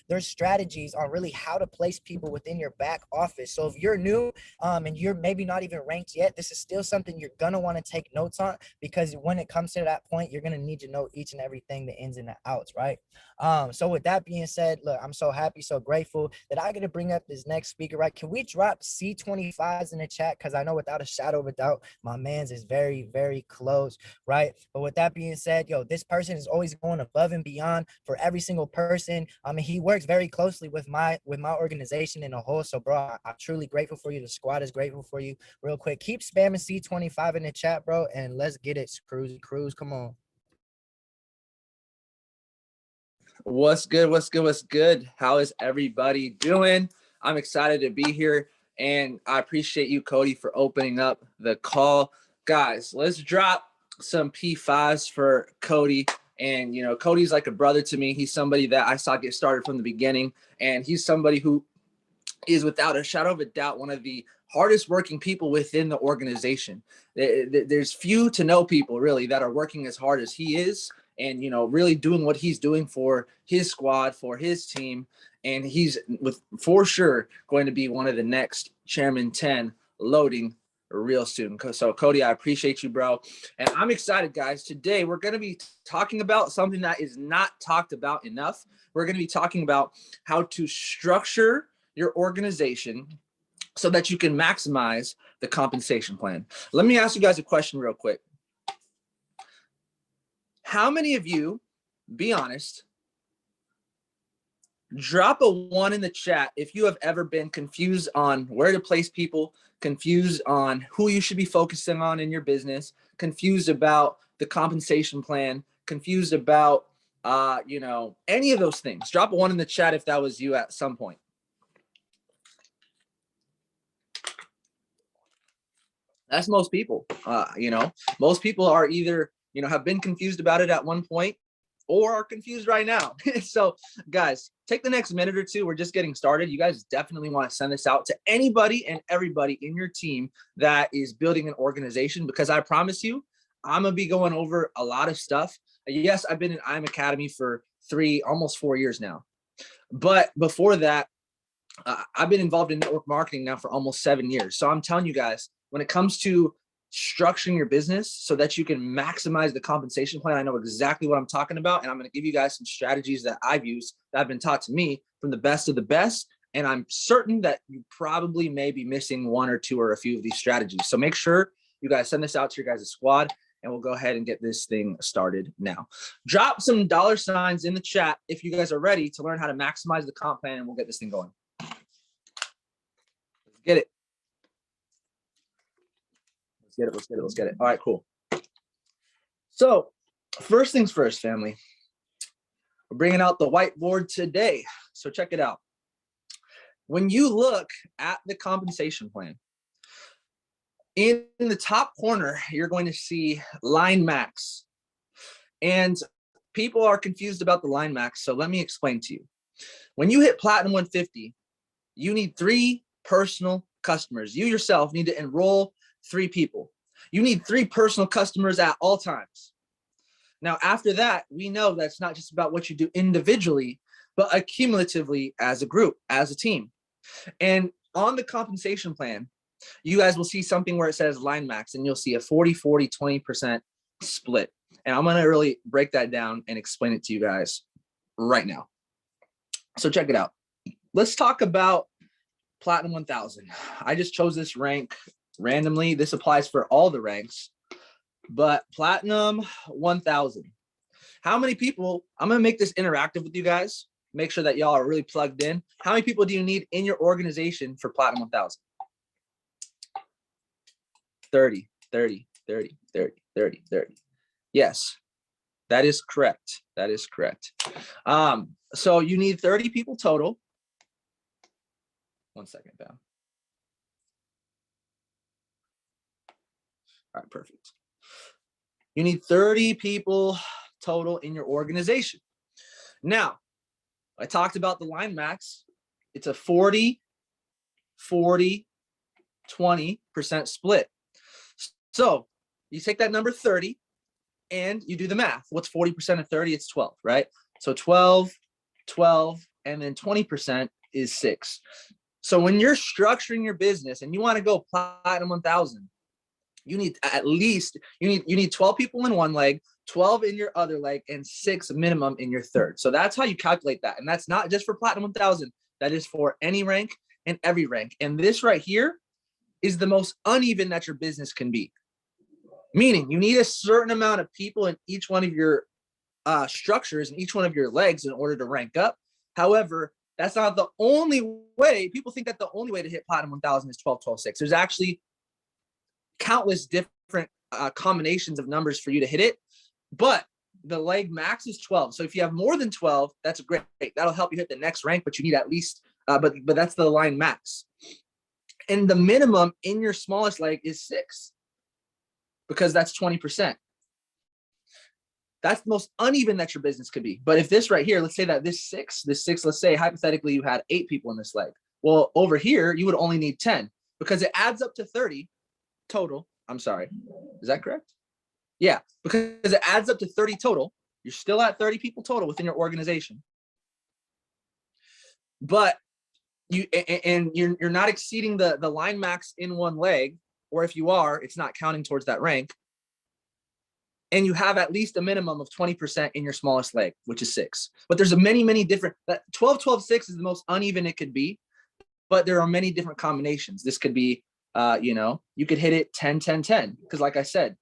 there's strategies on really how to place people within your back office. So if you're new and you're maybe not even ranked yet, this is still something you're gonna want to take notes on, because when it comes to that point, you're gonna need to know each and everything, the ins and the outs, right? So with that being said, look, I'm so happy, so grateful that I get to bring up this next speaker, right? Can we drop C25s in the chat? Because I know without a shadow of a doubt, my man's is very, very close, right? But with that being said, yo, this person is always going above and beyond for every single person. I mean, he works very closely with my organization in a whole. So, bro, I'm truly grateful for you. The squad is grateful for you. Real quick, keep spamming C25 in the chat, bro, and let's get it. Cruz, come on. What's good? What's good? What's good? How is everybody doing? I'm excited to be here, and I appreciate you, Cody, for opening up the call. Guys, let's drop some P5s for Cody. And, you know, Cody's like a brother to me. He's somebody that I saw get started from the beginning, and he's somebody who is without a shadow of a doubt one of the hardest working people within the organization. There's few to no people really that are working as hard as he is, and, you know, really doing what he's doing for his squad, for his team. And he's for sure going to be one of the next Chairman 10 loading real soon. So Cody, I appreciate you, bro. And I'm excited, guys. Today, we're going to be talking about something that is not talked about enough. We're going to be talking about how to structure your organization so that you can maximize the compensation plan. Let me ask you guys a question real quick. How many of you, be honest, drop a 1 in the chat if you have ever been confused on where to place people, confused on who you should be focusing on in your business, confused about the compensation plan, confused about, you know, any of those things. Drop a 1 in the chat if that was you at some point. That's most people. You know, most people are either, you know, have been confused about it at one point or are confused right now. So guys, take the next minute or two. We're just getting started. You guys definitely want to send this out to anybody and everybody in your team that is building an organization, because I promise you, I'm going to be going over a lot of stuff. Yes, I've been in IM Academy for almost 4 years now. But before that, I've been involved in network marketing now for almost 7 years. So I'm telling you guys, when it comes to structuring your business so that you can maximize the compensation plan, I know exactly what I'm talking about. And I'm going to give you guys some strategies that I've used that have been taught to me from the best of the best. And I'm certain that you probably may be missing 1 or 2 or a few of these strategies. So make sure you guys send this out to your guys' squad, and we'll go ahead and get this thing started now. Drop some $signs in the chat if you guys are ready to learn how to maximize the comp plan, and we'll get this thing going. Let's get it. Let's get it. All right, cool. So first things first, family. We're bringing out the whiteboard today. So check it out. When you look at the compensation plan, in the top corner, you're going to see line max. And people are confused about the line max. So let me explain to you. When you hit Platinum 150, you need 3 personal customers. You yourself need to enroll 3 people. You need 3 personal customers at all times. Now, after that, we know that's not just about what you do individually, but accumulatively as a group, as a team. And on the compensation plan, you guys will see something where it says line max, and you'll see a 40, 40, 20% split. And I'm going to really break that down and explain it to you guys right now. So check it out. Let's talk about Platinum 1000. I just chose this rank randomly. This applies for all the ranks, but Platinum 1000. How many people, I'm going to make this interactive with you guys. Make sure that y'all are really plugged in. How many people do you need in your organization for Platinum 1000? 30, 30, 30, 30, 30, 30. Yes, that is correct. That is correct. So you need 30 people total. 1 second down. All right, perfect. You need 30 people total in your organization. Now, I talked about the line max. It's a 40, 40, 20% split. So you take that number 30 and you do the math. What's 40% of 30? It's 12, right? So 12, 12, and then 20% is 6. So when you're structuring your business and you want to go platinum 1000, you need at least, you need 12 people in one leg, 12 in your other leg, and 6 minimum in your third. So that's how you calculate that. And that's not just for platinum 1000. That is for any rank and every rank. And this right here is the most uneven that your business can be. Meaning you need a certain amount of people in each one of your structures and each one of your legs in order to rank up. However, that's not the only way. People think that the only way to hit platinum 1000 is 12, 12, 6. There's actually countless different combinations of numbers for you to hit it, but the leg max is 12. So if you have more than 12, that's great. That'll help you hit the next rank, but you need at least, but that's the line max. And the minimum in your smallest leg is 6, because that's 20%. That's the most uneven that your business could be. But if this right here, let's say that this six, let's say hypothetically you had 8 people in this leg. Well, over here, you would only need 10, because it adds up to 30 total. I'm sorry. Is that correct? Yeah, because it adds up to 30 total. You're still at 30 people total within your organization. But you're not exceeding the line max in one leg, or if you are, it's not counting towards that rank. And you have at least a minimum of 20% in your smallest leg, which is 6. But there's many different, 12, 12, 6 is the most uneven it could be, but there are many different combinations. This could be, you could hit it 10, 10, 10, because like I said,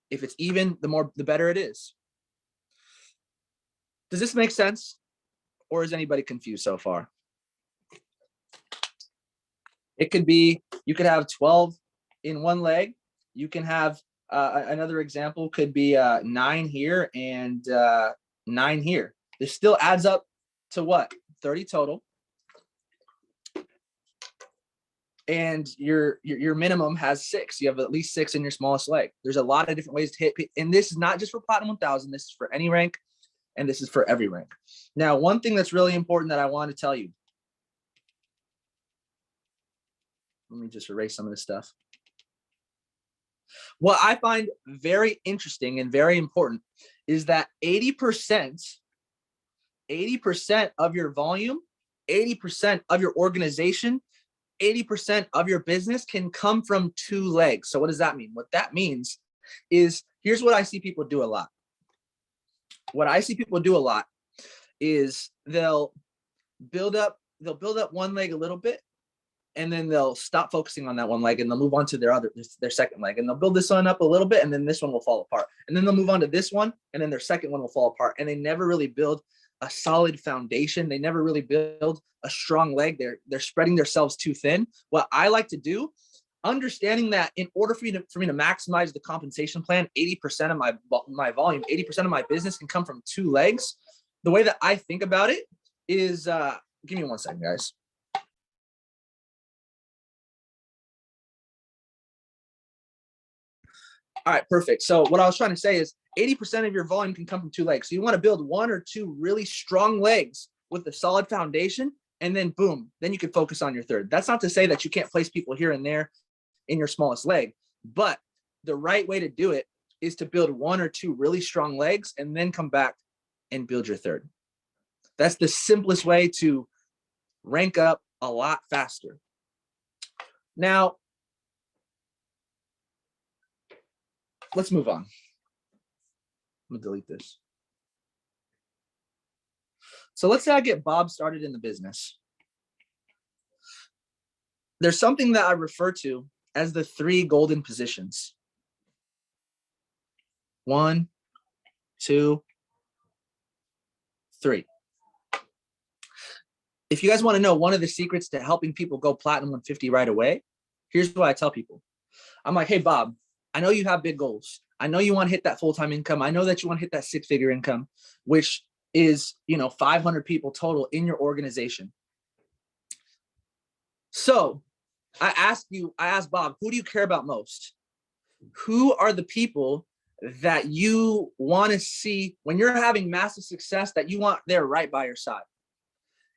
if it's even, the better it is. Does this make sense? Or is anybody confused so far? It could be, you could have 12 in one leg. You can have, another example could be 9 here and 9 here. This still adds up to what? 30 total. And your minimum has 6. You have at least 6 in your smallest leg. There's a lot of different ways to hit. And this is not just for platinum 1000. This is for any rank. And this is for every rank. Now, one thing that's really important that I want to tell you. Let me just erase some of this stuff. What I find very interesting and very important is that 80% of your volume, 80% of your organization, 80% of your business can come from 2 legs. So what does that mean? What that means is, here's what I see people do a lot. What I see people do a lot is they'll build up one leg a little bit, and then they'll stop focusing on that one leg and they'll move on to their second leg, and they'll build this one up a little bit, and then this one will fall apart, and then they'll move on to this one, and then their second one will fall apart, and they never really build a solid foundation. They never really build a strong leg. They're spreading themselves too thin. What I like to do, understanding that in order for me to maximize the compensation plan, 80% of my volume, 80% of my business can come from 2 legs. The way that I think about it is, give me 1 second, guys. All right, perfect. So what I was trying to say is 80% of your volume can come from 2 legs. So you want to build 1 or 2 really strong legs with a solid foundation, and then boom, then you can focus on your third. That's not to say that you can't place people here and there in your smallest leg, but the right way to do it is to build 1 or 2 really strong legs and then come back and build your third. That's the simplest way to rank up a lot faster. Now, let's move on. I'm gonna delete this. So let's say I get Bob started in the business. There's something that I refer to as the 3 golden positions. 1, 2, 3. If you guys want to know one of the secrets to helping people go platinum 150 right away, here's what I tell people. I'm like, hey, Bob, I know you have big goals. I know you want to hit that full-time income. I know that you want to hit that 6-figure income, which is, 500 people total in your organization. So I asked Bob, who do you care about most? Who are the people that you want to see when you're having massive success that you want there right by your side?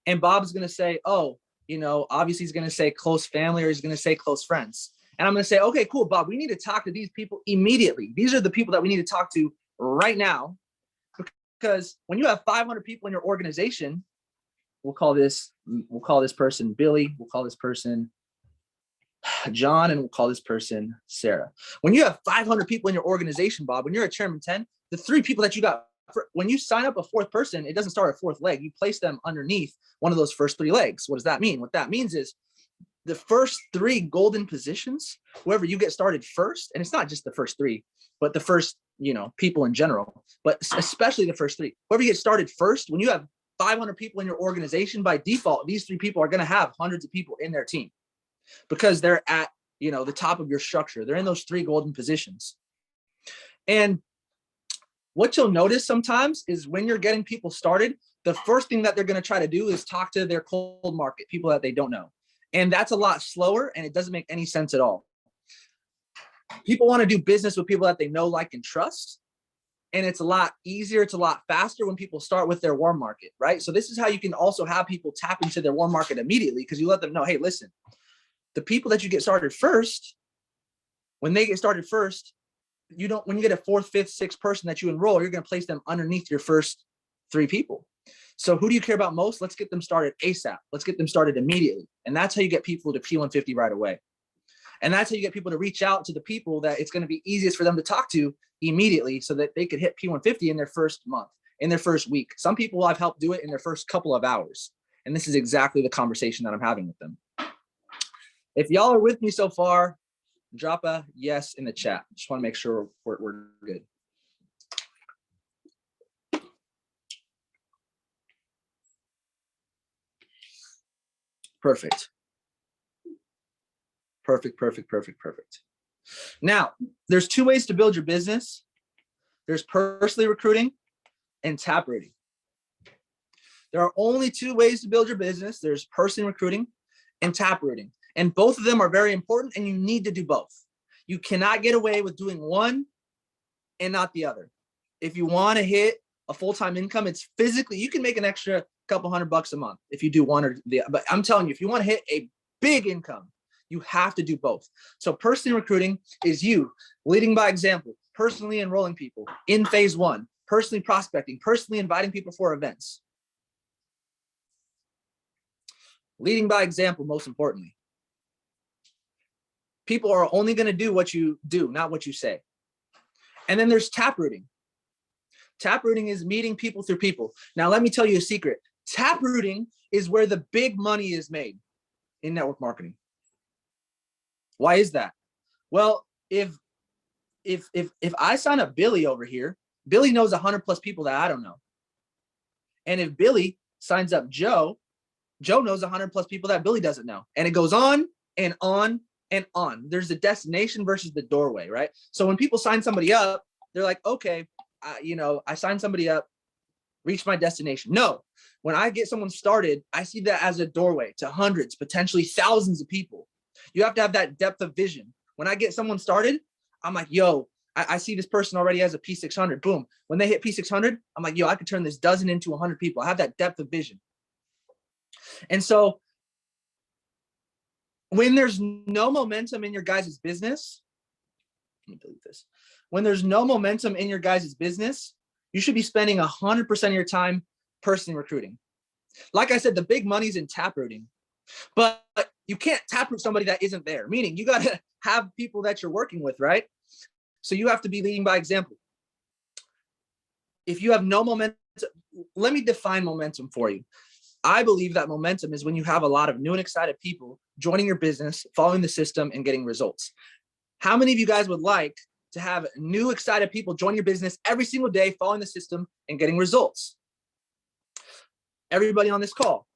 And Bob's going to say, oh, obviously he's going to say close family, or he's going to say close friends. And I'm going to say, okay, cool, Bob, we need to talk to these people immediately. These are the people that we need to talk to right now. Because when you have 500 people in your organization, we'll call this person Billy. We'll call this person John, and we'll call this person Sarah. When you have 500 people in your organization, Bob, when you're a chairman 10, the 3 people that you got, when you sign up a 4th person, it doesn't start a 4th leg. You place them underneath one of those first 3 legs. What does that mean? What that means is the first 3 golden positions, whoever you get started first, and it's not just the first 3, but the first, people in general, but especially the first 3, whoever you get started first, when you have 500 people in your organization, by default, these 3 people are going to have hundreds of people in their team because they're at, the top of your structure. They're in those 3 golden positions. And what you'll notice sometimes is when you're getting people started, the first thing that they're going to try to do is talk to their cold market, people that they don't know. And that's a lot slower, and it doesn't make any sense at all. People want to do business with people that they know, like, and trust. And it's a lot easier, it's a lot faster when people start with their warm market, right? So this is how you can also have people tap into their warm market immediately, because you let them know, hey, listen, the people that you get started first, when they get started first, when you get a 4th, 5th, 6th person that you enroll, you're going to place them underneath your first 3 people. So who do you care about most? Let's get them started ASAP. Let's get them started immediately. And that's how you get people to P150 right away. And that's how you get people to reach out to the people that it's going to be easiest for them to talk to immediately, so that they could hit P150 in their first month, in their first week. Some people I've helped do it in their first couple of hours. And this is exactly the conversation that I'm having with them. If y'all are with me so far, drop a yes in the chat. Just want to make sure we're good. Perfect. Perfect. Now, there's 2 ways to build your business. There's personally recruiting and tap rooting. There are only 2 ways to build your business. There's personally recruiting and tap rooting. And both of them are very important, and you need to do both. You cannot get away with doing one and not the other. If you want to hit a full-time income, it's physically, you can make an extra couple $100 a month if you do one or the other. But I'm telling you, if you want to hit a big income, you have to do both. So personally recruiting is you leading by example, personally enrolling people in phase 1, personally prospecting, personally inviting people for events. Leading by example, most importantly. People are only going to do what you do, not what you say. And then there's tap rooting. Tap rooting is meeting people through people. Now, let me tell you a secret. Tap rooting is where the big money is made in network marketing. Why is that? Well, if I sign up Billy over here, Billy knows 100+ people that I don't know. And if Billy signs up Joe, Joe knows 100+ people that Billy doesn't know. And it goes on and on and on. There's the destination versus the doorway, right? So when people sign somebody up, they're like, okay, I signed somebody up, reach my destination. No, when I get someone started, I see that as a doorway to hundreds, potentially thousands of people. You have to have that depth of vision. When I get someone started, I'm like, yo, I see this person already has a P600. Boom. When they hit P600, I'm like, yo, I could turn this dozen into 100 people. I have that depth of vision. And so when there's no momentum in your guys' business, let me delete this. When there's no momentum in your guys' business, you should be spending 100% of your time personally recruiting. Like I said, the big money's in tap rooting, but you can't tap root somebody that isn't there. Meaning you got to have people that you're working with, right? So you have to be leading by example. If you have no momentum, let me define momentum for you. I believe that momentum is when you have a lot of new and excited people joining your business, following the system, and getting results. How many of you guys would like to have new, excited people join your business every single day, following the system and getting results? Everybody on this call.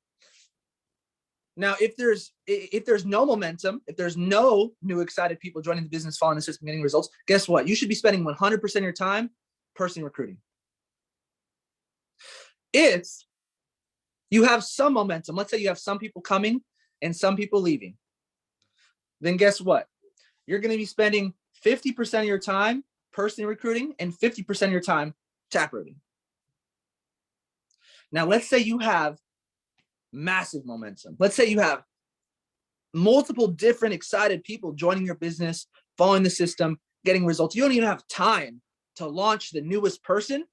Now, if there's no momentum, if there's no new, excited people joining the business, following the system, getting results, guess what? You should be spending 100% of your time personally recruiting. If you have some momentum, let's say you have some people coming and some people leaving, then guess what? You're going to be spending 50% of your time personally recruiting and 50% of your time tap rooting. Now, let's say you have massive momentum. Let's say you have multiple different excited people joining your business, following the system, getting results. You don't even have time to launch the newest person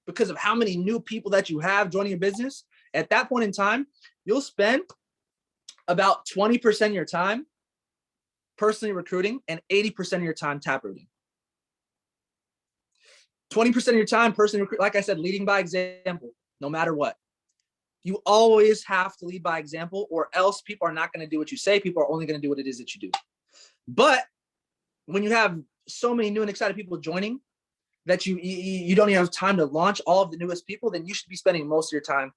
because of how many new people that you have joining your business. At that point in time, you'll spend about 20% of your time personally recruiting and 80% of your time taprooting. 20% of your time personally recruit, like I said, leading by example, no matter what. You always have to lead by example, or else people are not going to do what you say. People are only going to do what it is that you do. But when you have so many new and excited people joining that you don't even have time to launch all of the newest people, then you should be spending most of your time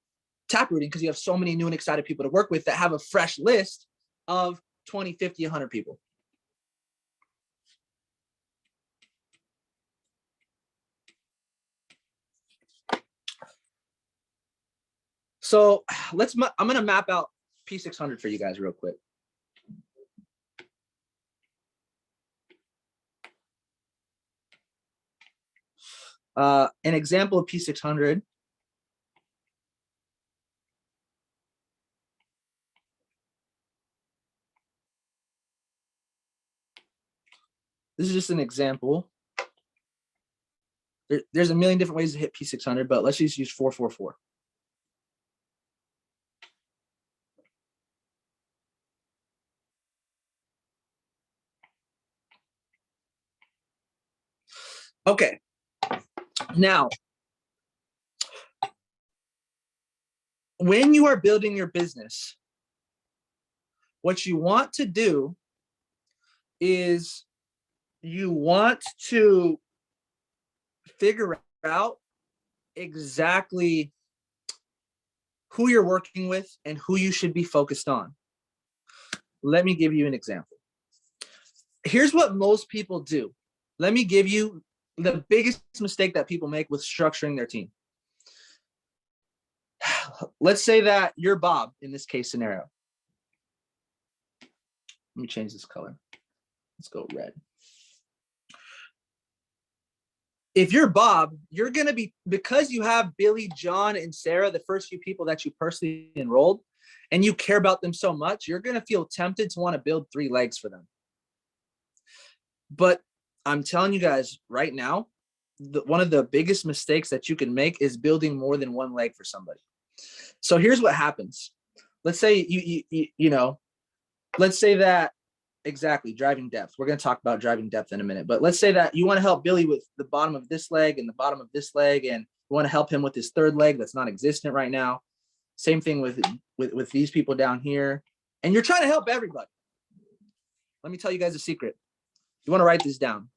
taprooting, because you have so many new and excited people to work with that have a fresh list of 20, 50, 100 people. So I'm going to map out P600 for you guys real quick. An example of P600. This is just an example. There's a million different ways to hit P600, but let's just use 444. Okay. Now, when you are building your business, what you want to do is you want to figure out exactly who you're working with and who you should be focused on. Let me give you an example. Here's what most people do. Let me give you the biggest mistake that people make with structuring their team. Let's say that you're Bob in this case scenario. Let me change this color. Let's go red. If you're Bob, you're going to be, because you have Billy, John, and Sarah, the first few people that you personally enrolled, and you care about them so much, you're going to feel tempted to want to build 3 legs for them. But I'm telling you guys right now, one of the biggest mistakes that you can make is building more than 1 leg for somebody. So here's what happens. Let's say let's say that, exactly, driving depth. We're going to talk about driving depth in a minute, but let's say that you want to help Billy with the bottom of this leg and the bottom of this leg, and you want to help him with his 3rd leg that's not existent right now. Same thing with these people down here, and you're trying to help everybody. Let me tell you guys a secret. You want to write this down.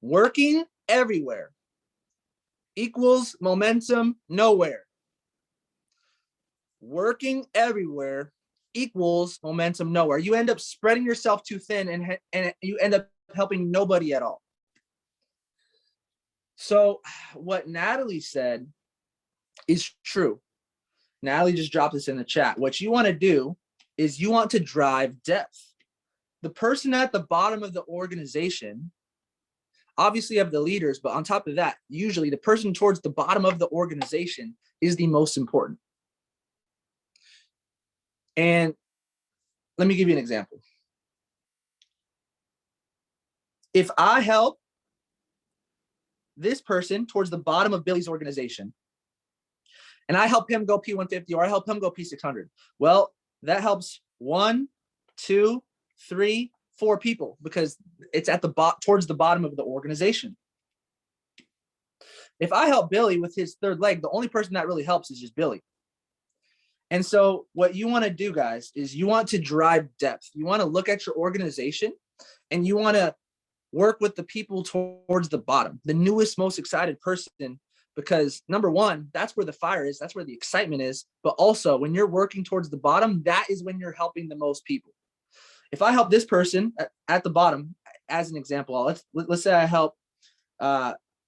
Working everywhere equals momentum nowhere. Working everywhere equals momentum nowhere. You end up spreading yourself too thin, and you end up helping nobody at all. So what Natalie said is true. Natalie just dropped this in the chat. What you want to do is you want to drive depth. The person at the bottom of the organization, obviously you have the leaders, but on top of that, usually the person towards the bottom of the organization is the most important. And let me give you an example. If I help this person towards the bottom of Billy's organization, and I help him go P150, or I help him go P600, well, that helps 1, 2, 3, 4 people, because it's at the towards the bottom of the organization. If I help Billy with his 3rd leg, the only person that really helps is just Billy. And so what you want to do, guys, is you want to drive depth. You want to look at your organization, and you want to work with the people towards the bottom, the newest, most excited person, because number one, that's where the fire is. That's where the excitement is. But also when you're working towards the bottom, that is when you're helping the most people. If I help this person at the bottom, as an example, let's say I help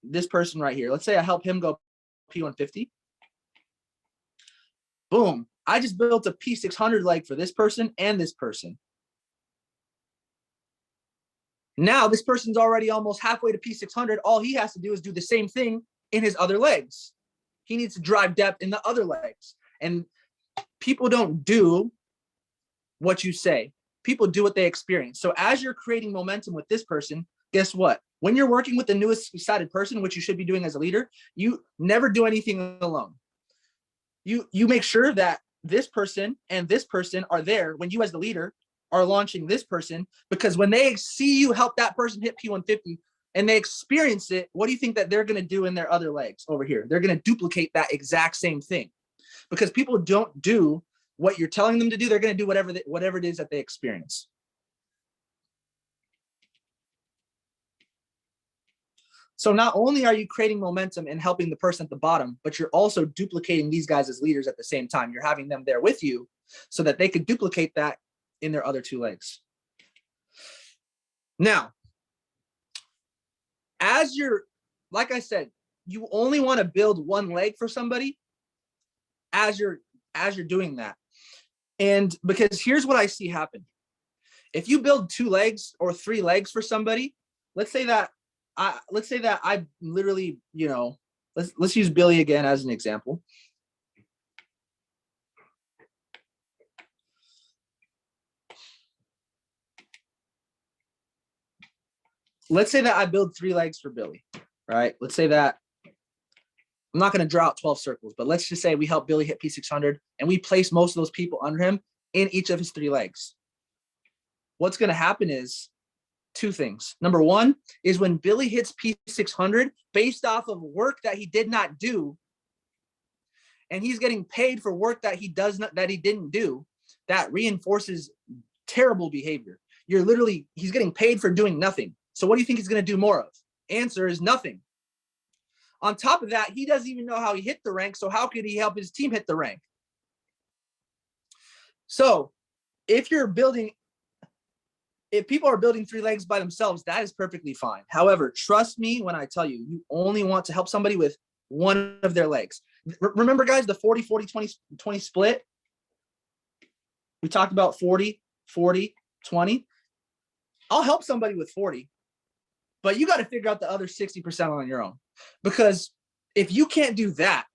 this person right here. Let's say I help him go P150. Boom. I just built a P600 leg for this person and this person. Now this person's already almost halfway to P600. All he has to do is do the same thing in his other legs. He needs to drive depth in the other legs. And people don't do what you say. People do what they experience. So as you're creating momentum with this person, guess what? When you're working with the newest excited person, which you should be doing as a leader, you never do anything alone. you make sure that this person and this person are there when you as the leader are launching this person, because when they see you help that person hit P150 and they experience it, what do you think that they're going to do in their other legs over here? They're going to duplicate that exact same thing, because people don't do what you're telling them to do. They're going to do whatever it is that they experience. So not only are you creating momentum and helping the person at the bottom, but you're also duplicating these guys as leaders at the same time. You're having them there with you so that they could duplicate that in their other two legs. Now, as you're, like I said, you only want to build one leg for somebody as you're doing that. And because here's what I see happen. If you build 2 legs or 3 legs for somebody, let's say that I literally, let's use Billy again as an example. Let's say that I build 3 legs for Billy, right? Let's say that I'm not going to draw out 12 circles, but let's just say we help Billy hit P600 and we place most of those people under him in each of his 3 legs. What's going to happen is 2 things. Number 1 is when Billy hits P600 based off of work that he did not do, and he's getting paid for work that he didn't do, that reinforces terrible behavior. He's getting paid for doing nothing. So what do you think he's going to do more of? Answer is nothing. On top of that, he doesn't even know how he hit the rank. So how could he help his team hit the rank? So if people are building 3 legs by themselves, that is perfectly fine. However, trust me when I tell you, you only want to help somebody with one of their legs. Remember, guys, the 40, 40, 20, 20 split? We talked about 40, 40, 20. I'll help somebody with 40, but you got to figure out the other 60% on your own. Because if you can't do that,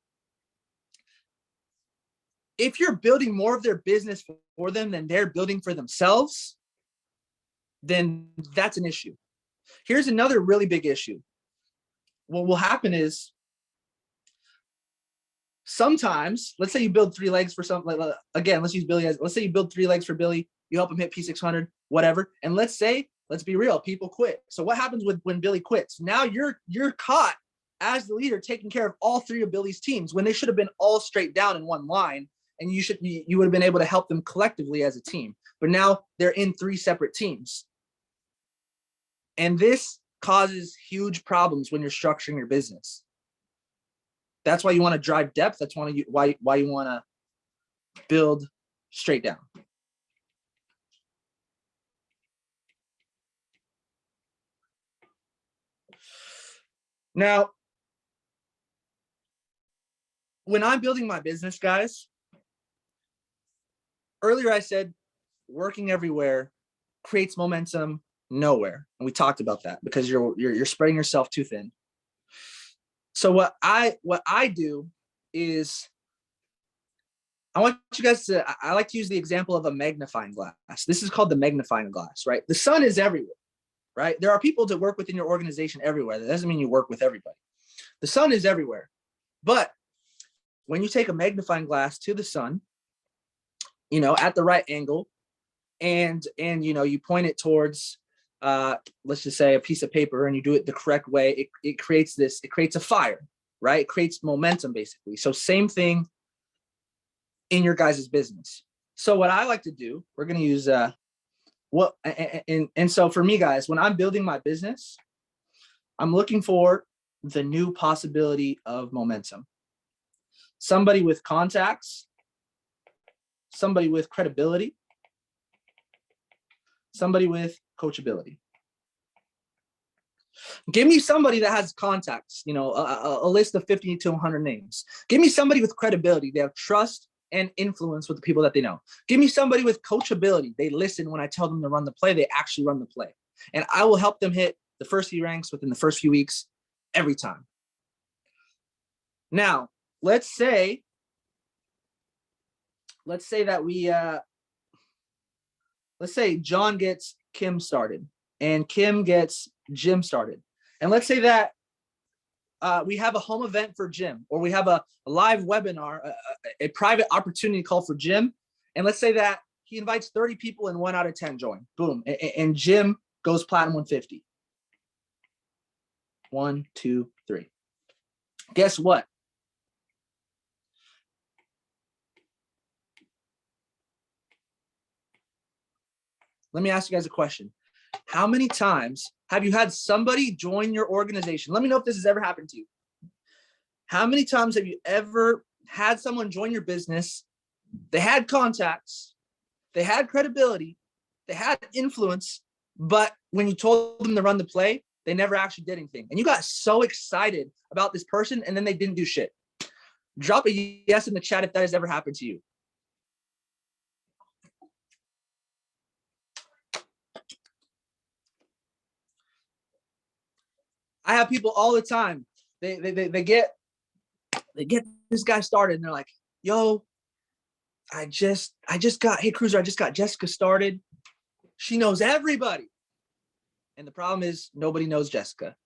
if you're building more of their business for them than they're building for themselves, then that's an issue. Here's another really big issue. What will happen is sometimes, let's say you build 3 legs for something. Again, let's use Billy as, let's say you build 3 legs for Billy, you help him hit P600, whatever. And let's be real, people quit. So what happens when Billy quits? Now you're caught as the leader taking care of all 3 of Billy's teams when they should have been all straight down in one line, and you would have been able to help them collectively as a team. But now they're in 3 separate teams. And this causes huge problems when you're structuring your business. That's why you want to drive depth. That's why you want to build straight down. Now, when I'm building my business, guys, earlier I said working everywhere creates momentum nowhere. And we talked about that because you're spreading yourself too thin. So what I do is I want you guys to, I like to use the example of a magnifying glass. This is called the magnifying glass, right? The sun is everywhere, right? There are people to work within your organization everywhere. That doesn't mean you work with everybody. The sun is everywhere. But when you take a magnifying glass to the sun, at the right angle, and you point it towards, let's just say a piece of paper, and you do it the correct way, it creates a fire, right? It creates momentum, basically. So same thing in your guys' business. So what I like to do, we're going to use, so for me, guys, when I'm building my business, I'm looking for the new possibility of momentum. Somebody with contacts, somebody with credibility, somebody with coachability. Give me somebody that has contacts, a list of 50 to 100 names. Give me somebody with credibility. They have trust and influence with the people that they know. Give me somebody with coachability. They listen when I tell them to run the play. They actually run the play. And I will help them hit the first few ranks within the first few weeks every time. Now, let's say that let's say John gets Kim started and Kim gets Jim started. And let's say that we have a home event for Jim, or we have a live webinar, a private opportunity call for Jim. And let's say that he invites 30 people and 1 out of 10 join. Boom. And Jim goes platinum 150. 1, 2, 3. Guess what? Let me ask you guys a question. How many times have you had somebody join your organization? Let me know if this has ever happened to you. How many times have you ever had someone join your business? They had contacts, they had credibility, they had influence, but when you told them to run the play, they never actually did anything. And you got so excited about this person and then they didn't do shit. Drop a yes in the chat if that has ever happened to you. I have people all the time. They get this guy started and they're like, yo, I just got, hey Cruiser, I just got Jessica started. She knows everybody. And the problem is nobody knows Jessica.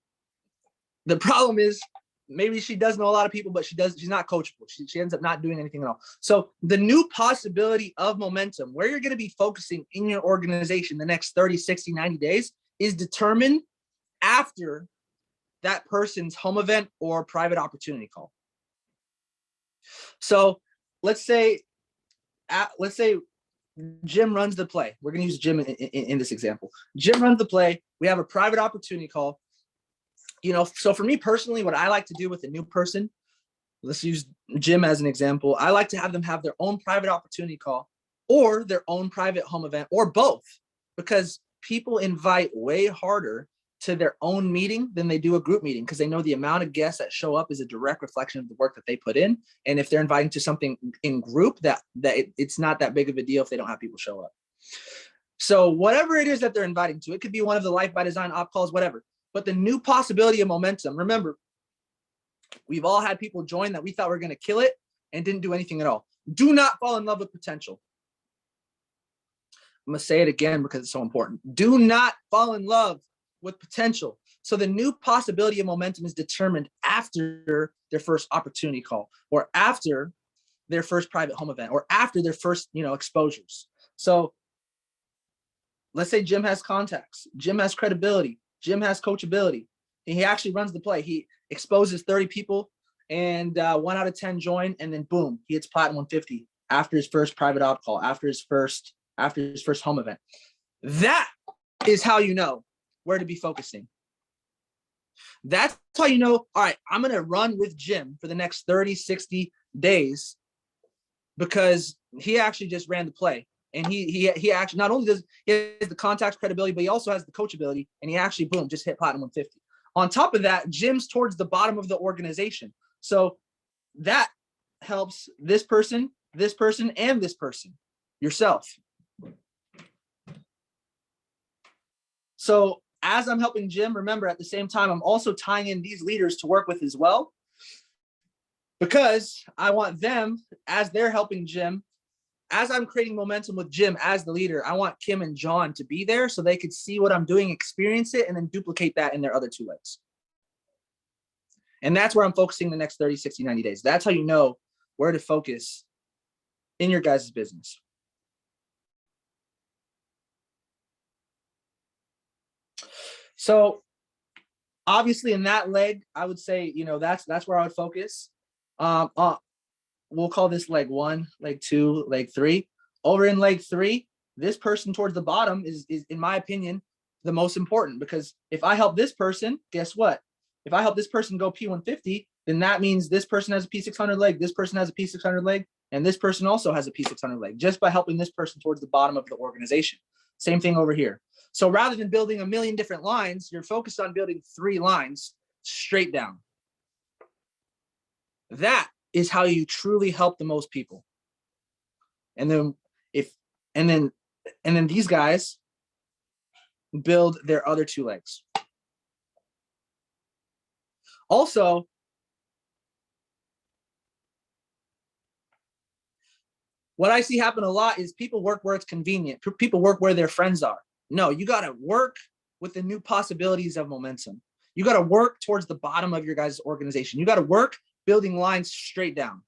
The problem is maybe she does know a lot of people, but she's not coachable. She ends up not doing anything at all. So the new possibility of momentum, where you're going to be focusing in your organization the next 30, 60, 90 days is determined after that person's home event or private opportunity call. So let's say Jim runs the play. We're going to use Jim in this example. Jim runs the play. We have a private opportunity call. So for me personally, what I like to do with a new person, let's use Jim as an example. I like to have them have their own private opportunity call or their own private home event or both, because people invite way harder to their own meeting than they do a group meeting, because they know the amount of guests that show up is a direct reflection of the work that they put in. And if they're inviting to something in group, it's not that big of a deal if they don't have people show up. So whatever it is that they're inviting to, it could be one of the Life by Design op calls, whatever. But the new possibility of momentum, remember, we've all had people join that we thought were going to kill it and didn't do anything at all. Do not fall in love with potential. I'm going to say it again because it's so important. Do not fall in love with potential. So the new possibility of momentum is determined after their first opportunity call, or after their first private home event, or after their first, exposures. So let's say Jim has contacts, Jim has credibility, Jim has coachability, and he actually runs the play. He exposes 30 people and 1 out of 10 join, and then boom, he hits platinum 150 after his first private op call, after his first home event. That is how you know where to be focusing. That's how you know, all right, I'm going to run with Jim for the next 30, 60 days because he actually just ran the play. And he actually not only does he has the contacts, credibility, but he also has the coachability, and he actually, boom, just hit platinum 150. On top of that, Jim's towards the bottom of the organization. So that helps this person, and this person, yourself. So as I'm helping Jim, remember at the same time, I'm also tying in these leaders to work with as well, because I want them, as they're helping Jim, as I'm creating momentum with Jim as the leader, I want Kim and John to be there so they could see what I'm doing, experience it, and then duplicate that in their other 2 legs. And that's where I'm focusing the next 30, 60, 90 days. That's how you know where to focus in your guys' business. So obviously in that leg, I would say, that's where I would focus. We'll call this leg 1, leg 2, leg 3. Over in leg 3, this person towards the bottom is in my opinion, the most important, because if I help this person, guess what? If I help this person go P150, then that means this person has a P600 leg, this person has a P600 leg, and this person also has a P600 leg, just by helping this person towards the bottom of the organization. Same thing over here. So rather than building a million different lines, you're focused on building 3 lines straight down. That is how you truly help the most people. And then these guys build their other 2 legs. Also, what I see happen a lot is people work where it's convenient. People work where their friends are. No, you got to work with the new possibilities of momentum. You got to work towards the bottom of your guys' organization. You got to work building lines straight down.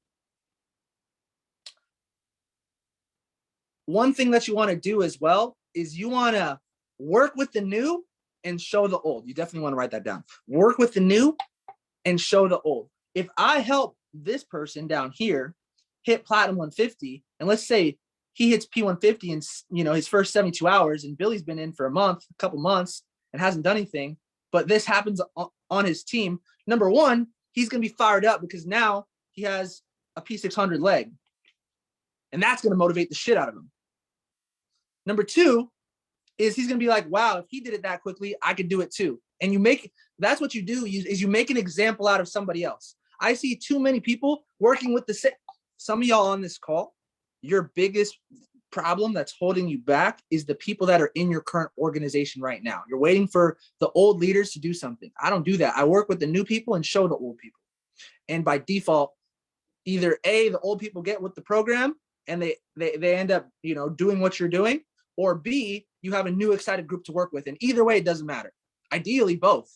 One thing that you want to do as well is you want to work with the new and show the old. You definitely want to write that down. Work with the new and show the old. If I help this person down here hit Platinum 150, and let's say he hits P150 in, you know, his first 72 hours, and Billy's been in for a couple months and hasn't done anything, but this happens on his team, number one, he's going to be fired up because now he has a P600 leg, and that's going to motivate the shit out of him. Number two is he's going to be like, wow, if he did it that quickly, I could do it too. And you make, that's what you do, is you make an example out of somebody else. I see too many people working with the same. Some of y'all on this call, your biggest problem that's holding you back is the people that are in your current organization right now. You're waiting for the old leaders to do something. I don't do that. I work with the new people and show the old people. And by default, either A, the old people get with the program and they end up, you know, doing what you're doing, or B, you have a new excited group to work with. And either way, it doesn't matter. Ideally, both.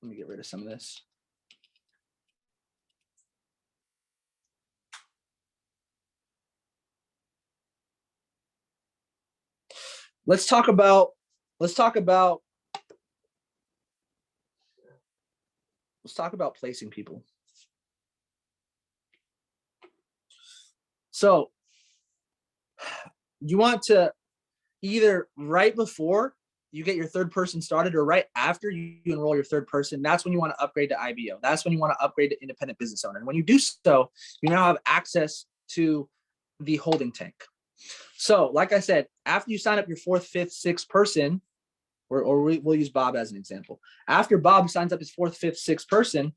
Let me get rid of some of this. Let's talk about placing people. So you want to either right before you get your third person started or right after you enroll your third person, that's when you want to upgrade to IBO. That's when you want to upgrade to independent business owner. And when you do so, you now have access to the holding tank. So like I said, after you sign up your fourth, fifth, sixth person, or we'll use Bob as an example. After Bob signs up his fourth, fifth, sixth person,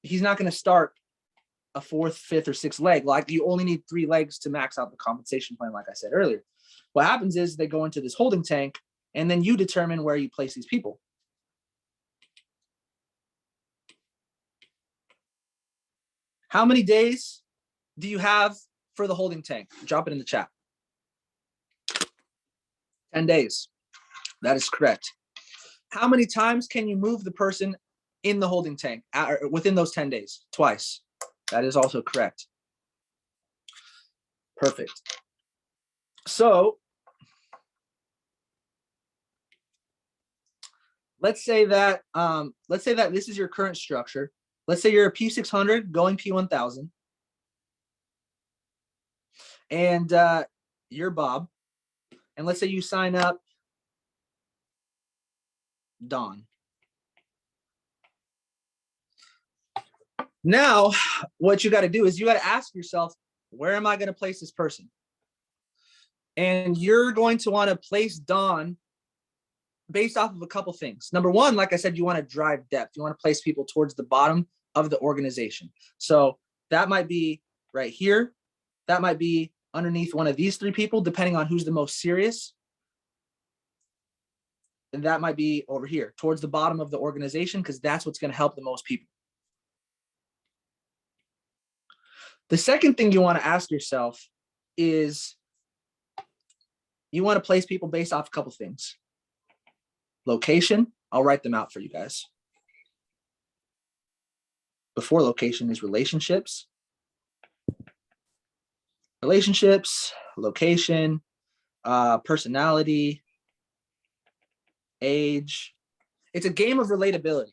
he's not going to start a fourth, fifth, or sixth leg. Like, you only need 3 legs to max out the compensation plan, like I said earlier. What happens is they go into this holding tank, and then you determine where you place these people. How many days do you have for the holding tank? Drop it in the chat. 10 days. That is correct. How many times can you move the person in the holding tank within those 10 days? Twice. That is also correct. Perfect. So let's say that this is your current structure. Let's say you're a P600 going P1000, and you're Bob, and let's say you sign up Don. Now, what you got to do is you got to ask yourself, where am I going to place this person? And you're going to want to place Don based off of a couple things. Number one, like I said, you want to drive depth. You want to place people towards the bottom of the organization. So that might be right here. That might be underneath one of these 3 people, depending on who's the most serious. And that might be over here towards the bottom of the organization, because that's what's going to help the most people. The second thing you want to ask yourself is you want to place people based off a couple things. Location, I'll write them out for you guys. Before location is relationships. Relationships, location, personality, age. It's a game of relatability.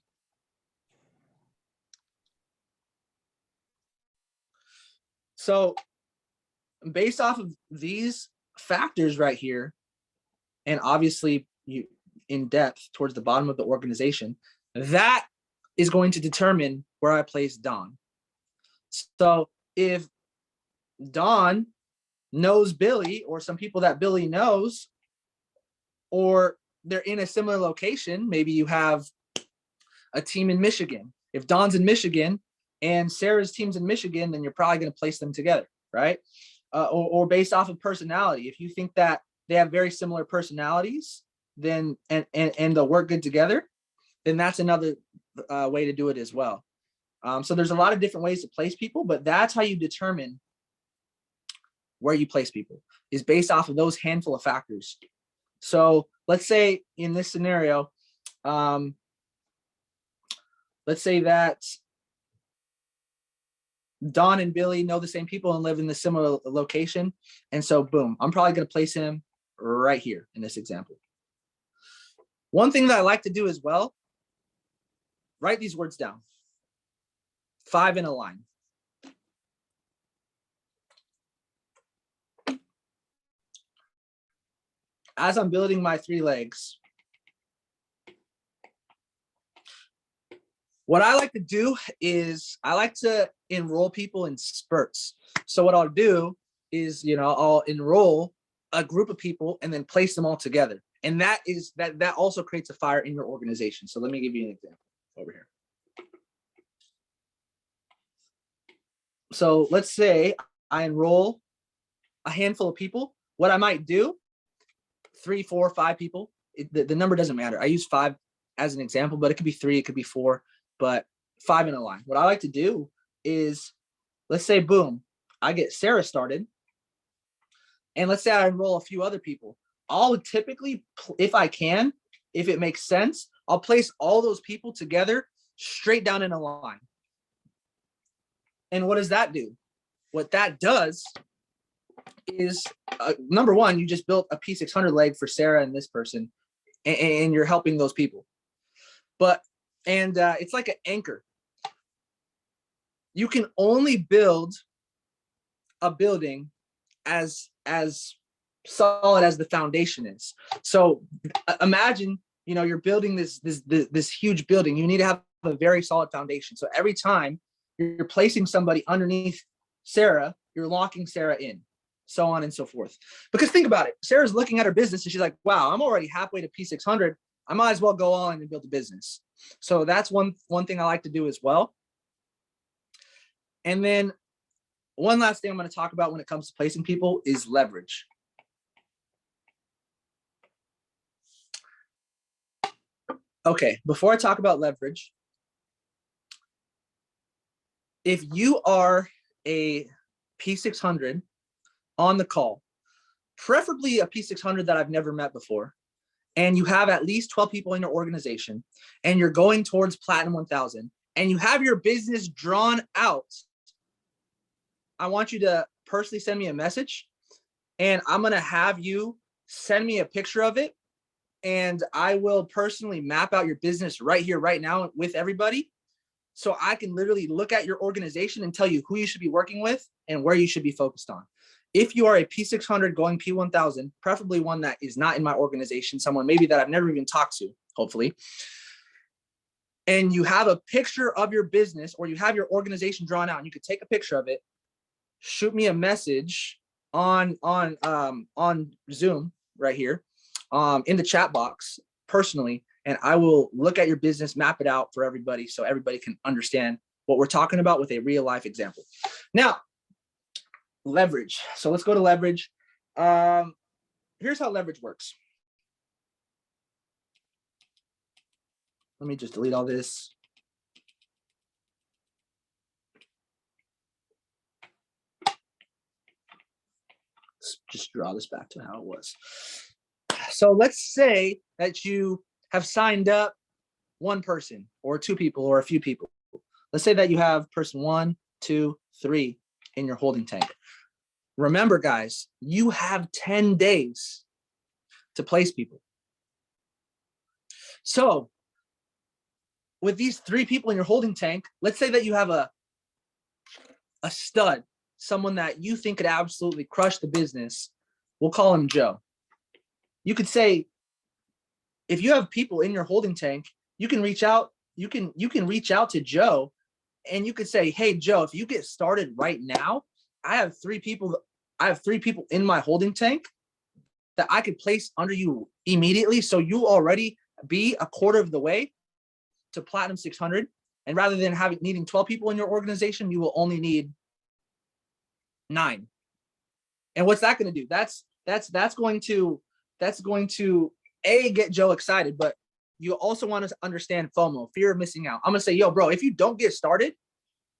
So based off of these factors right here, and obviously you in depth towards the bottom of the organization, that is going to determine where I place Don. So if Don knows Billy, or some people that Billy knows, or they're in a similar location, maybe you have a team in Michigan. If Don's in Michigan and Sarah's team's in Michigan, then you're probably going to place them together, right? Or based off of personality. If you think that they have very similar personalities, then and they'll work good together, then that's another way to do it as well. So there's a lot of different ways to place people, but that's how you determine where you place people is based off of those handful of factors. So let's say in this scenario, let's say that Don and Billy know the same people and live in the similar location. And so boom, I'm probably going to place him right here in this example. One thing that I like to do as well, write these words down. 5 in a line. As I'm building my 3 legs, what I like to do is I like to enroll people in spurts. So what I'll do is, I'll enroll a group of people and then place them all together. And that also creates a fire in your organization. So let me give you an example over here. So let's say I enroll a handful of people. What I might do, 3, 4, 5 people, the number doesn't matter. I use 5 as an example, but it could be 3, it could be 4, but 5 in a line. What I like to do is, let's say, boom, I get Sarah started. And let's say I enroll a few other people. I'll typically, if I can, if it makes sense, I'll place all those people together straight down in a line. And what does that do? What that does is, number one, you just built a P600 leg for Sarah and this person, and you're helping those people. It's like an anchor. You can only build a building as solid as the foundation is. So imagine, you're building this huge building. You need to have a very solid foundation. So every time you're placing somebody underneath Sarah, you're locking Sarah in, so on and so forth. Because think about it. Sarah's looking at her business and she's like, wow, I'm already halfway to P600. I might as well go on and build a business. So that's one thing I like to do as well. And then one last thing I'm going to talk about when it comes to placing people is leverage. Okay, before I talk about leverage, if you are a P600 on the call, preferably a P600 that I've never met before, and you have at least 12 people in your organization, and you're going towards Platinum 1000, and you have your business drawn out, I want you to personally send me a message, and I'm going to have you send me a picture of it, and I will personally map out your business right here, right now with everybody. So I can literally look at your organization and tell you who you should be working with and where you should be focused on. If you are a P600 going P1000, preferably one that is not in my organization, someone maybe that I've never even talked to, hopefully, and you have a picture of your business or you have your organization drawn out and you could take a picture of it, shoot me a message on Zoom right here, in the chat box personally, and I will look at your business, map it out for everybody so everybody can understand what we're talking about with a real life example. Now, leverage. So let's go to leverage. Here's how leverage works. Let me just delete all this. Let's just draw this back to how it was. So let's say that you have signed up one person or 2 people or a few people. Let's say that you have person 1, 2, 3 in your holding tank. Remember, guys, you have 10 days to place people. So with these 3 people in your holding tank, let's say that you have a stud, someone that you think could absolutely crush the business. We'll call him Joe. You could say, if you have people in your holding tank, you can reach out. You can reach out to Joe, and you could say, "Hey, Joe, if you get started right now, I have 3 people. I have 3 people in my holding tank that I could place under you immediately. So you already be a quarter of the way to Platinum 600. And rather than needing 12 people in your organization, you will only need 9. And what's that going to do? That's going to get Joe excited, but you also want to understand FOMO, fear of missing out. I'm gonna say, yo, bro, if you don't get started,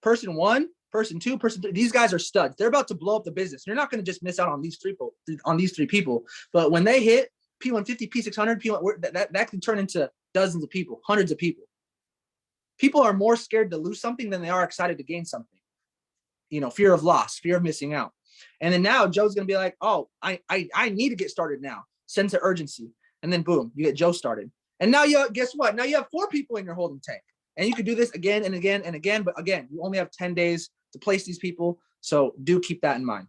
person 1, person 2, person 3. These guys are studs. They're about to blow up the business. You're not going to just miss out on these three people. But when they hit P150, P600, that can turn into dozens of people, hundreds of people. People are more scared to lose something than they are excited to gain something. You know, fear of loss, fear of missing out. And then now Joe's going to be like, oh, I need to get started now. Sense of urgency. And then boom, you get Joe started. And now guess what? Now you have 4 people in your holding tank. And you could do this again and again and again. But again, you only have 10 days to place these people. So do keep that in mind.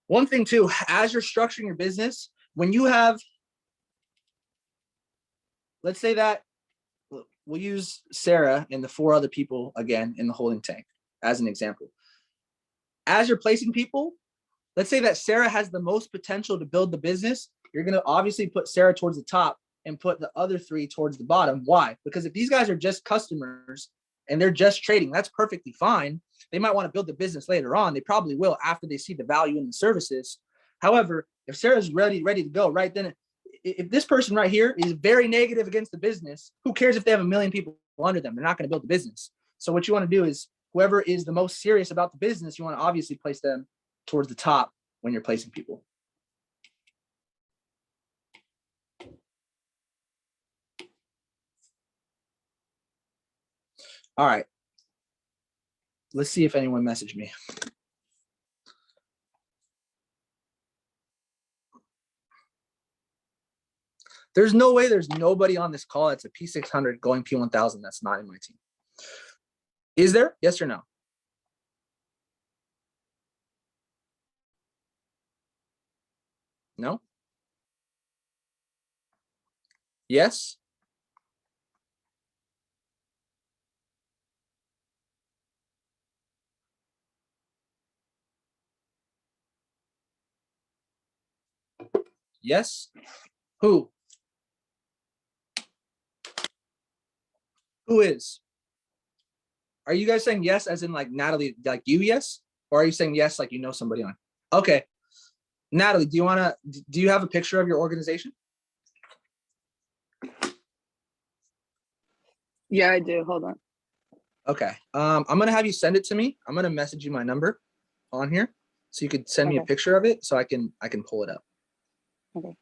One thing too, as you're structuring your business, when you have, let's say that we'll use Sarah and the 4 other people again in the holding tank as an example. As you're placing people, let's say that Sarah has the most potential to build the business. You're going to obviously put Sarah towards the top and put the other 3 towards the bottom. Why? Because if these guys are just customers and they're just trading, that's perfectly fine. They might want to build the business later on. They probably will after they see the value in the services. However, if Sarah's ready to go right then, if this person right here is very negative against the business, who cares if they have 1 million people under them? They're not going to build the business. So what you want to do is whoever is the most serious about the business, you want to obviously place them towards the top when you're placing people. All right. Let's see if anyone messaged me. There's no way there's nobody on this call that's a P600 going P1000 that's not in my team. Is there? Yes or no? No? Yes? Yes? Who? Who is? Are you guys saying yes as in like Natalie, like you yes? Or are you saying yes like you know somebody on? Okay. Natalie, do you have a picture of your organization? Yeah, I do. Hold on. Okay. I'm gonna have you send it to me. I'm gonna message you my number on here. So you could send me a picture of it so I can pull it up. Okay.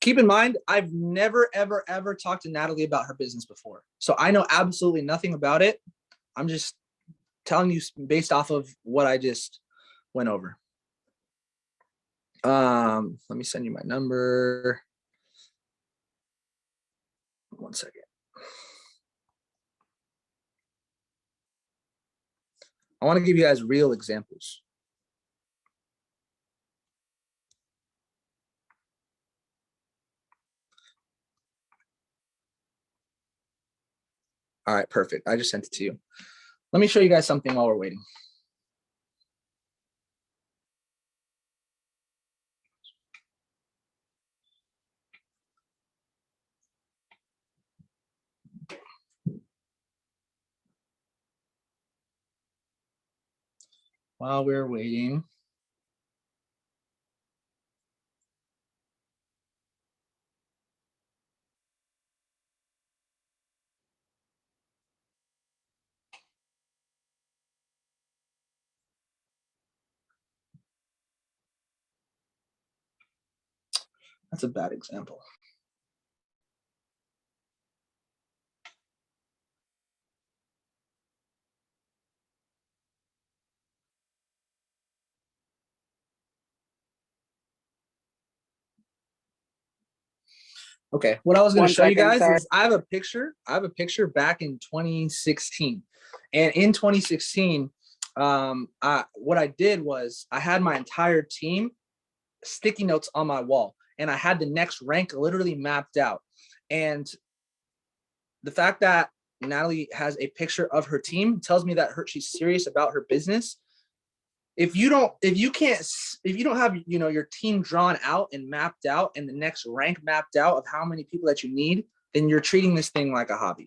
Keep in mind, I've never, ever, ever talked to Natalie about her business before. So I know absolutely nothing about it. I'm just telling you based off of what I just went over. Let me send you my number. 1 second. I want to give you guys real examples. All right, perfect. I just sent it to you. Let me show you guys something while we're waiting. While we're waiting. That's a bad example. Okay, what I was going to show you guys is I have a picture back in 2016. And in 2016, what I did was I had my entire team sticky notes on my wall and I had the next rank literally mapped out. And the fact that Natalie has a picture of her team tells me that she's serious about her business. If you don't have, your team drawn out and mapped out and the next rank mapped out of how many people that you need, then you're treating this thing like a hobby.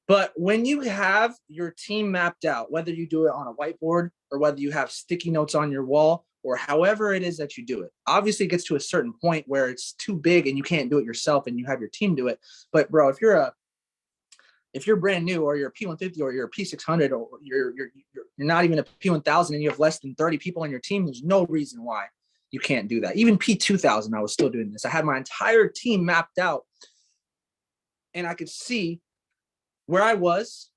But when you have your team mapped out, whether you do it on a whiteboard or whether you have sticky notes on your wall or however it is that you do it, obviously it gets to a certain point where it's too big and you can't do it yourself and you have your team do it. But bro, if you're brand new or you're a P150 or you're a P600 or you're not even a P1000 and you have less than 30 people on your team, there's no reason why you can't do that. Even P2000, I was still doing this. I had my entire team mapped out and I could see where I was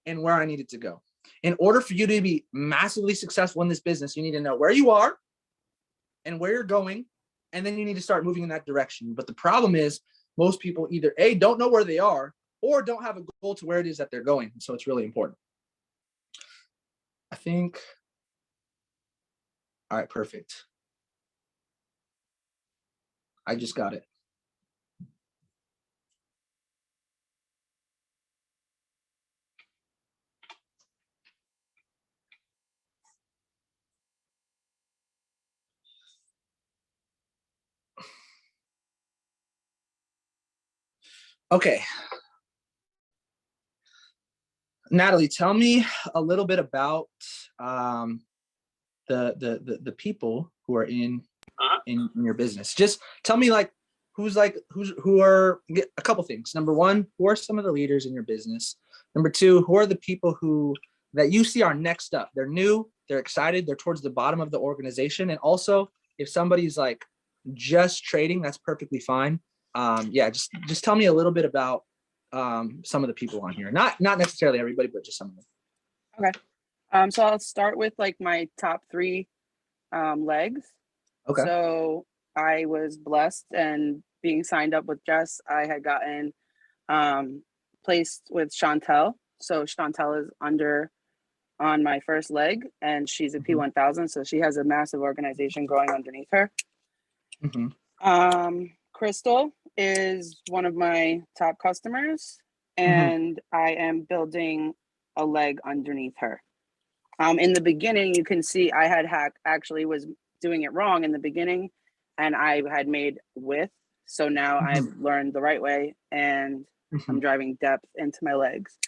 and where I needed to go. In order for you to be massively successful in this business, you need to know where you are and where you're going, and then you need to start moving in that direction. But the problem is most people either A, don't know where they are or don't have a goal to where it is that they're going. So it's really important. I think, all right, perfect. I just got it. Okay. Natalie, tell me a little bit about the people who are in your business. Just tell me who are a couple things. Number one, who are some of the leaders in your business? Number two, who are the people that you see are next up? They're new, they're excited, they're towards the bottom of the organization. And also, if somebody's like just trading, that's perfectly fine. Yeah, just tell me a little bit about some of the people on here. Not necessarily everybody, but just some of them. Okay. So I'll start with like my top three legs. Okay. So I was blessed and being signed up with Jess, I had gotten placed with Chantel. So Chantel is on my first leg and she's a P1000. So she has a massive organization growing underneath her. Crystal is one of my top customers and I am building a leg underneath her. In the beginning, you can see I had actually was doing it wrong in the beginning and I had made width. So now I've learned the right way and I'm driving depth into my legs.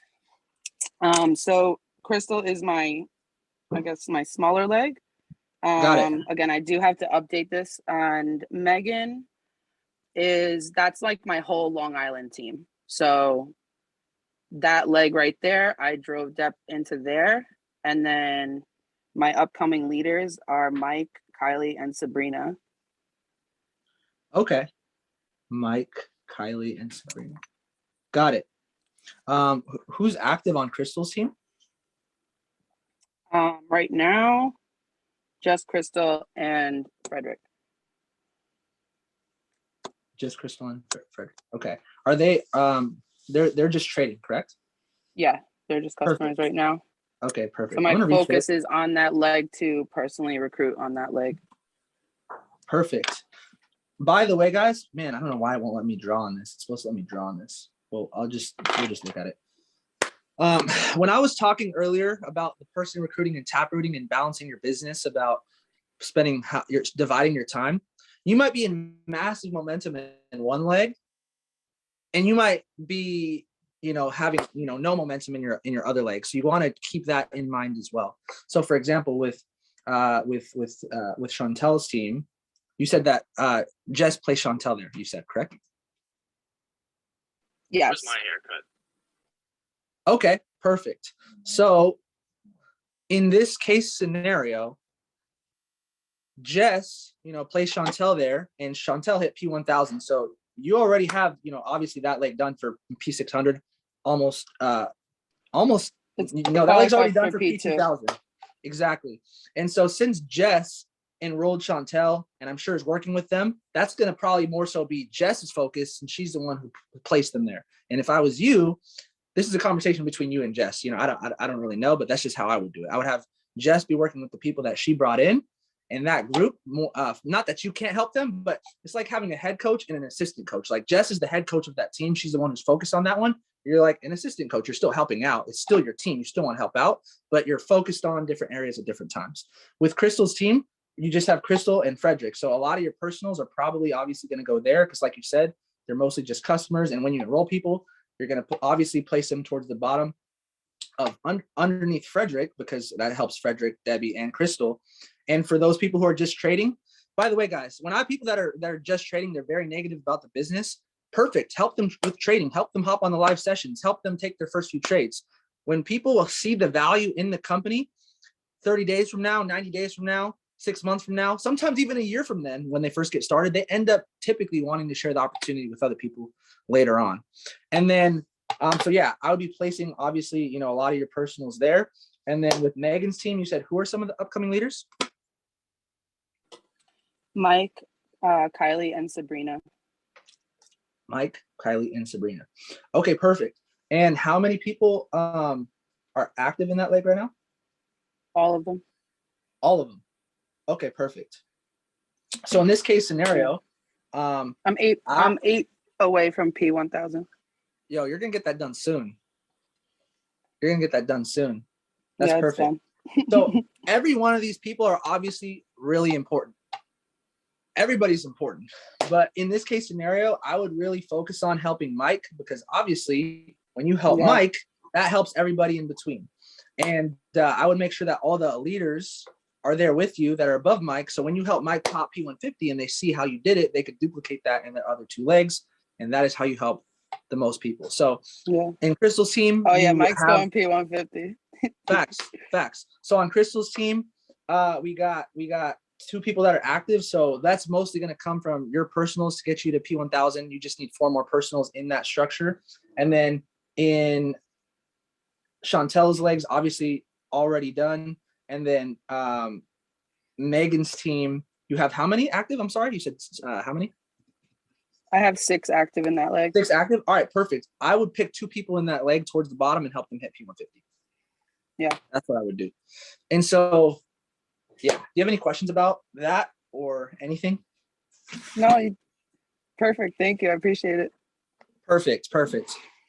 So Crystal is my smaller leg. Got it. Again, I do have to update this. And Megan that's like my whole Long Island team. So that leg right there, I drove depth into there. And then my upcoming leaders are Mike, Kylie, and Sabrina. Okay. Mike, Kylie, and Sabrina. Got it. Who's active on Crystal's team? Right now, just Crystal and Frederick. Just Crystal and Frederick. Okay. Are they they're just trading, correct? Yeah, they're just customers right now. Okay, perfect. So my focus is on that leg to personally recruit on that leg. Perfect. By the way, guys, man, I don't know why it won't let me draw on this. It's supposed to let me draw on this. Well, we'll just look at it. When I was talking earlier about the person recruiting and taprooting and balancing your business, about you're dividing your time, you might be in massive momentum in one leg, and you might be, having, no momentum in your other leg. So you want to keep that in mind as well. So for example, with Chantel's team, you said that Jess placed Chantel there. You said, correct? Yes. Where's my haircut? Okay, perfect. So in this case scenario, Jess, placed Chantel there, and Chantel hit P1000. So you already have, obviously that leg done for P600, almost. That leg's already done for P2000. Exactly. And so since Jess enrolled Chantel, and I'm sure is working with them, that's going to probably more so be Jess's focus, and she's the one who placed them there. And if I was you, this is a conversation between you and Jess. I don't really know, but that's just how I would do it. I would have Jess be working with the people that she brought in, and that group. Not that you can't help them, but it's like having a head coach and an assistant coach. Like Jess is the head coach of that team. She's the one who's focused on that one. You're like an assistant coach. You're still helping out. It's still your team. You still want to help out, but you're focused on different areas at different times. With Crystal's team, you just have Crystal and Frederick. So a lot of your personals are probably obviously going to go there because, like you said, they're mostly just customers. And when you enroll people, You're going to obviously place them towards the bottom of underneath Frederick, because that helps Frederick, Debbie, and Crystal. And for those people who are just trading, by the way, guys, when I have people that are just trading, they're very negative about the business. Perfect. Help them with trading. Help them hop on the live sessions. Help them take their first few trades. When people will see the value in the company 30 days from now, 90 days from now, 6 months from now, sometimes even a year from then, when they first get started, they end up typically wanting to share the opportunity with other people later on. And then, so yeah, I would be placing, obviously, you know, a lot of your personals there. And then with Megan's team, you said, who are some of the upcoming leaders? Mike, Kylie, and Sabrina. Mike, Kylie, and Sabrina. Okay, perfect. And how many people are active in that leg right now? All of them. All of them. Okay, perfect. So in this case scenario, I'm eight away from P1000. Yo, you're gonna get that done soon. You're gonna get that done soon. That's yeah, perfect. So every one of these people are obviously really important. Everybody's important, but in this case scenario, I would really focus on helping Mike, because obviously when you help Mike, that helps everybody in between. And I would make sure that all the leaders are there with you that are above Mike. So when you help Mike top P150 and they see how you did it, they could duplicate that in their other two legs. And that is how you help the most people. So in Crystal's team, Mike's going P150. Facts. So on Crystal's team, we got two people that are active. So that's mostly going to come from your personals to get you to P1000. You just need 4 more personals in that structure. And then in Chantel's legs, obviously already done. And then Megan's team, you have how many active? I'm sorry, you said how many? I have 6 active in that leg. 6 active? All right, perfect. I would pick 2 people in that leg towards the bottom and help them hit P150. Yeah. That's what I would do. And so, yeah. Do you have any questions about that or anything? No, perfect. Thank you. I appreciate it. Perfect.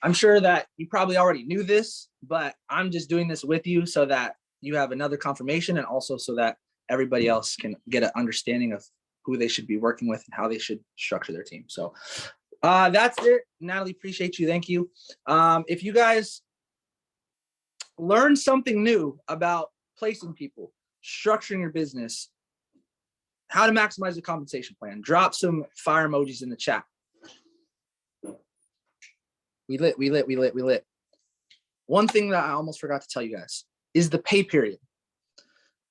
I'm sure that you probably already knew this, but I'm just doing this with you so that you have another confirmation, and also so that everybody else can get an understanding of who they should be working with and how they should structure their team. So that's it. Natalie, appreciate you. Thank you. If you guys learn something new about placing people, structuring your business, how to maximize the compensation plan, drop some fire emojis in the chat. We lit. One thing that I almost forgot to tell you guys is the pay period.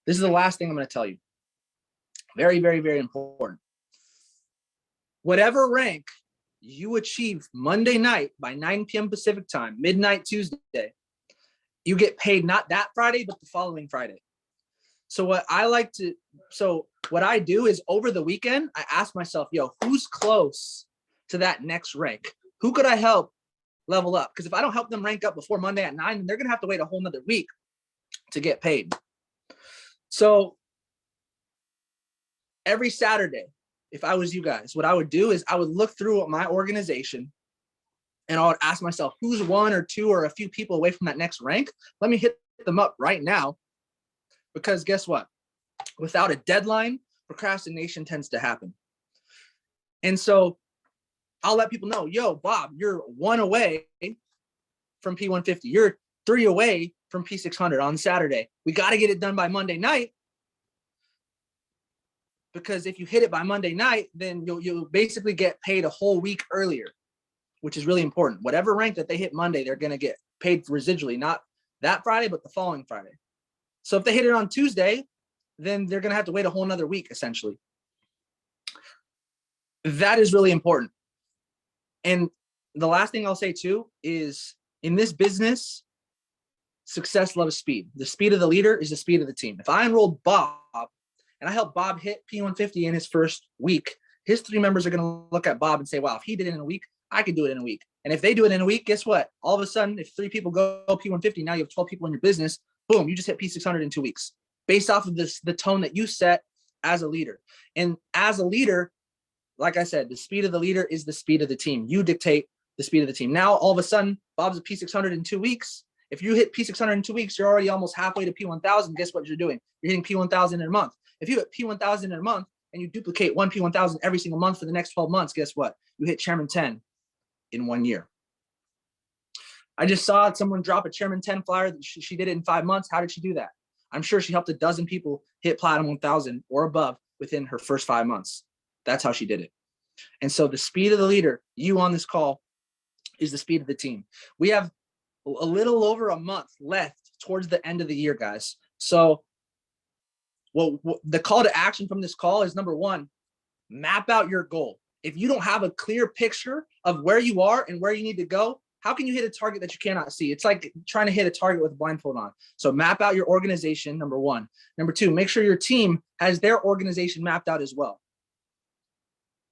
This is the last thing I'm going to tell you. Very, very, very important. Whatever rank you achieve Monday night by 9 p.m. Pacific time, midnight Tuesday, you get paid not that Friday, but the following Friday. So what I do is over the weekend, I ask myself, yo, who's close to that next rank? Who could I help level up? Because if I don't help them rank up before Monday at 9, they're going to have to wait a whole nother week to get paid. So every Saturday, if I was you guys, what I would do is I would look through my organization and I would ask myself, who's 1 or 2 or a few people away from that next rank? Let me hit them up right now. Because guess what? Without a deadline, procrastination tends to happen. And so I'll let people know, yo, Bob, you're 1 away from P150. You're 3 away from P600 on Saturday. We got to get it done by Monday night. Because if you hit it by Monday night, then you'll basically get paid a whole week earlier, which is really important. Whatever rank that they hit Monday, they're going to get paid residually, not that Friday, but the following Friday. So if they hit it on Tuesday, then they're going to have to wait a whole nother week, essentially. That is really important. And the last thing I'll say too is, in this business, success loves speed. The speed of the leader is the speed of the team. If I enrolled Bob and I helped Bob hit P150 in his first week, his 3 members are going to look at Bob and say, wow, if he did it in a week, I could do it in a week. And if they do it in a week, guess what? All of a sudden, if 3 people go P150, now you have 12 people in your business. Boom, you just hit P600 in 2 weeks based off of the tone that you set as a leader. And as a leader, like I said, the speed of the leader is the speed of the team. You dictate the speed of the team. Now, all of a sudden, Bob's a P600 in 2 weeks. If you hit P600 in 2 weeks, you're already almost halfway to P1000. Guess what you're doing? You're hitting P1000 in a month. If you hit P1000 in a month and you duplicate 1 P1000 every single month for the next 12 months, guess what? You hit Chairman 10 in 1 year. I just saw someone drop a Chairman 10 flyer. She did it in 5 months. How did she do that? I'm sure she helped a dozen people hit Platinum 1000 or above within her first 5 months. That's how she did it. And so the speed of the leader, you on this call, is the speed of the team. We have a little over a month left towards the end of the year, guys. So the call to action from this call is, number one, map out your goal. If you don't have a clear picture of where you are and where you need to go, how can you hit a target that you cannot see? It's like trying to hit a target with a blindfold on. So map out your organization, number one. Number two, make sure your team has their organization mapped out as well.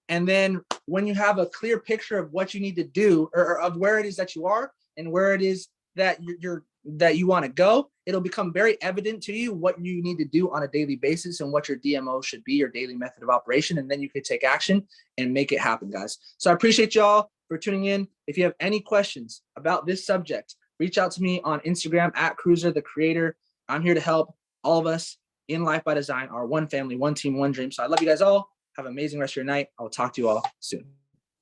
And then when you have a clear picture of what you need to do, or of where it is that you are and where it is that that you want to go, it'll become very evident to you what you need to do on a daily basis and what your DMO should be, your daily method of operation. And then you can take action and make it happen, guys. So I appreciate y'all for tuning in. If you have any questions about this subject, reach out to me on Instagram at Cruiser the Creator. I'm here to help. All of us in Life by Design are one family, one team, one dream. So I love you guys all. Have an amazing rest of your night. I will talk to you all soon.